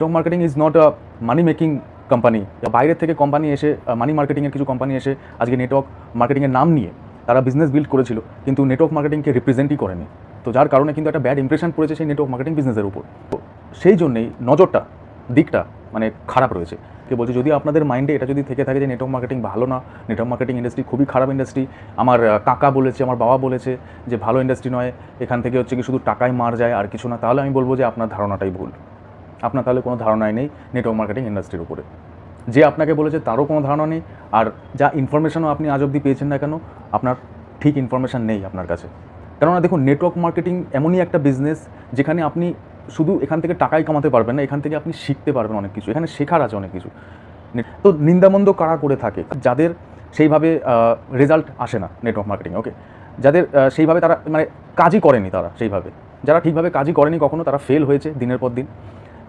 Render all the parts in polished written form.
Network marketing is not a money making company. বাইরের থেকে company এসে মানি মার্কেটিংয়ের কিছু কোম্পানি এসে আজকে নেটওয়ার্ক মার্কেটিংয়ের নাম নিয়ে তারা বিজনেস বিল্ড করেছিল, কিন্তু নেটওয়ার্ক মার্কেটিংকে রিপ্রেজেন্টই করেনি। তো যার কারণে কিন্তু একটা ব্যাড ইমপ্রেশন পড়েছে সেই নেটওয়ার্ক মার্কেটিং বিজনেসের উপর। তো সেই জন্যেই নজরটা দিকটা মানে খারাপ রয়েছে। কে বলছে যদি আপনাদের মাইন্ডে এটা যদি থেকে থাকে যে নেটওয়ার্ক মার্কেটিং ভালো না, নেটওয়ার্ক মার্কেটিং ইন্ডাস্ট্রি খুবই খারাপ ইন্ডাস্ট্রি, আমার কাকা বলেছে, আমার বাবা বলেছে যে ভালো ইন্ডাস্ট্রি নয়, এখান থেকে হচ্ছে কি শুধু টাকায় মার যায় আর কিছু না, তাহলে আমি বলবো যে আপনার ধারণাটাই ভুল। আপনার তাহলে কোনো ধারণাই নেই নেটওয়ার্ক মার্কেটিং ইন্ডাস্ট্রির উপরে। যে আপনাকে বলেছে তারও কোনো ধারণা নেই, আর যা ইনফরমেশনও আপনি আজ অবধি পেয়েছেন না কেন, আপনার ঠিক ইনফরমেশান নেই আপনার কাছে। কেননা দেখুন, নেটওয়ার্ক মার্কেটিং এমনই একটা বিজনেস যেখানে আপনি শুধু এখান থেকে টাকাই কামাতে পারবেন না, এখান থেকে আপনি শিখতে পারবেন অনেক কিছু, এখানে শেখার আছে অনেক কিছু। তো নিন্দামন্দ কারা করে থাকে? যাদের সেইভাবে রেজাল্ট আসে না নেটওয়ার্ক মার্কেটিং, ওকে, যাদের সেইভাবে তারা মানে কাজই করেনি, তারা সেইভাবে যারা ঠিকভাবে কাজই করেনি কখনো, তারা ফেল হয়েছে দিনের পর দিন,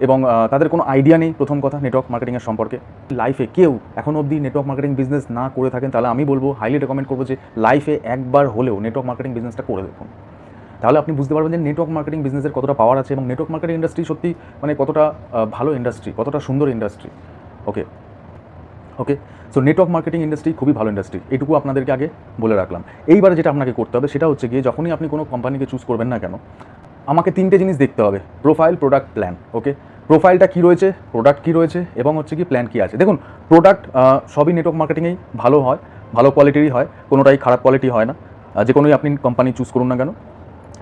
এবং তাদের কোনো আইডিয়া নেই প্রথম কথা নেটওয়ার্ক মার্কেটিংয়ের সম্পর্কে। লাইফে কেউ এখনও অবধি নেটওয়ার্ক মার্কেটিং বিজনেস না করে থাকেন, তাহলে আমি বলবো, হাইলি রেকমেন্ড করবো যে লাইফে একবার হলেও নেটওয়ার্ক মার্কেটিং বিজনেসটা করে দেখুন। তাহলে আপনি বুঝতে পারবেন যে নেটওয়ার্ক মার্কেটিং বিজনেসের কতটা পাওয়ার আছে, এবং নেটওয়ার্ক মার্কেটিং ইন্ডাস্ট্রি সত্যি মানে কতটা ভালো ইন্ডাস্ট্রি, কতটা সুন্দর industry. Okay okay so network marketing industry খুবই ভালো ইন্ডাস্ট্রি, এইটুকু আপনাদেরকে আগে বলে রাখলাম। এইবারে যেটা আপনাকে করতে হবে সেটা হচ্ছে গিয়ে, যখনই আপনি কোনো কোম্পানিকে চুজ করবেন না কেন, আমাকে তিনটে জিনিস দেখতে হবে: প্রোফাইল, প্রোডাক্ট, প্ল্যান। ওকে, প্রোফাইলটা কী রয়েছে, প্রোডাক্ট কী রয়েছে, এবং হচ্ছে কি প্ল্যান কী আছে। দেখুন, প্রোডাক্ট সবই নেটওয়ার্ক মার্কেটিংয়েই ভালো হয়, ভালো কোয়ালিটিরই হয়, কোনোটাই খারাপ কোয়ালিটি হয় না, যে কোনোই আপনি কোম্পানি চুজ করুন না কেন।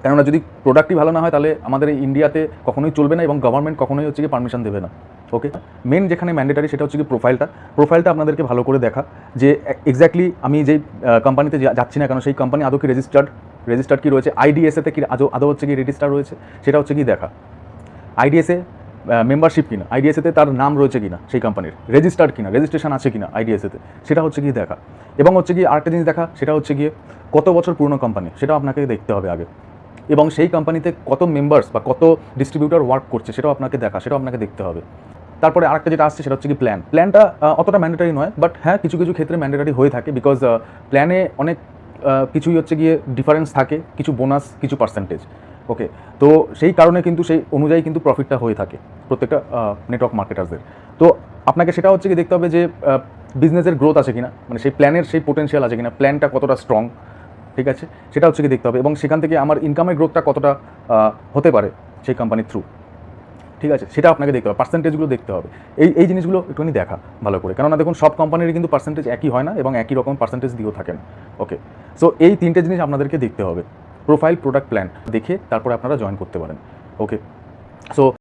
কেননা যদি প্রোডাক্টই ভালো না হয় তাহলে আমাদের ইন্ডিয়াতে কখনোই চলবে না, এবং গভর্নমেন্ট কখনোই হচ্ছে কি পারমিশন দেবে না। ওকে, মেন যেখানে ম্যান্ডেটারি সেটা হচ্ছে কি প্রোফাইলটা আপনাদেরকে ভালো করে দেখা, যে এক্স্যাক্টলি আমি যেই কোম্পানিতে যাচ্ছি না কেন সেই কোম্পানি আদৌ কি রেজিস্টার্ড কী রয়েছে, আইডিএসএতে কি আদৌ হচ্ছে কি রেজিস্টার রয়েছে, সেটা হচ্ছে কি দেখা। আইডিএসএ মেম্বারশিপ কিনা, আইডিএসএতে তার নাম রয়েছে কিনা, সেই কোম্পানির রেজিস্টার্ড কিনা, রেজিস্ট্রেশন আছে কিনা আইডিএসএতে, সেটা হচ্ছে কি দেখা। এবং হচ্ছে কি আরেকটা জিনিস দেখা, সেটা হচ্ছে গিয়ে কত বছর পুরনো কোম্পানি, সেটাও আপনাকে দেখতে হবে আগে। এবং সেই কোম্পানিতে কত মেম্বার্স বা কত ডিস্ট্রিবিউটর ওয়ার্ক করছে সেটাও আপনাকে দেখতে হবে। তারপরে আরেকটা যেটা আসছে সেটা হচ্ছে কি প্ল্যানটা অতটা ম্যান্ডেটারি নয়, বাট হ্যাঁ কিছু কিছু ক্ষেত্রে ম্যান্ডেটারি হয়ে থাকে, বিকজ প্ল্যানে অনেক কিছুই হচ্ছে গিয়ে ডিফারেন্স থাকে, কিছু বোনাস, কিছু পার্সেন্টেজ। ওকে, তো সেই কারণে কিন্তু সেই অনুযায়ী কিন্তু প্রফিটটা হয়ে থাকে প্রত্যেকটা নেটওয়ার্ক মার্কেটার্সদের। তো আপনাকে সেটা হচ্ছে কি দেখতে হবে যে বিজনেসের গ্রোথ আছে কিনা, মানে সেই প্ল্যানের সেই পোটেনশিয়াল আছে কিনা, প্ল্যানটা কতটা স্ট্রং, ঠিক আছে, সেটা হচ্ছে কি দেখতে হবে। এবং সেখান থেকে আমার ইনকামের গ্রোথটা কতটা হতে পারে সেই কোম্পানির থ্রু, ঠিক আছে, সেটা আপনাকে দেখতে হবে, পার্সেন্টেজগুলো দেখতে হবে। এই জিনিসগুলো একটুখানি দেখা ভালো করে, কেননা দেখুন সব কোম্পানিরই কিন্তু পার্সেন্টেজ একই হয় না, এবং একই রকম পার্সেন্টেজ দিয়েও থাকে না। ওকে, সো এই তিনটে জিনিস আপনাদেরকে দেখতে হবে: প্রোফাইল, প্রোডাক্ট, প্ল্যান। দেখে তারপরে আপনারা জয়েন করতে পারেন। ওকে, সো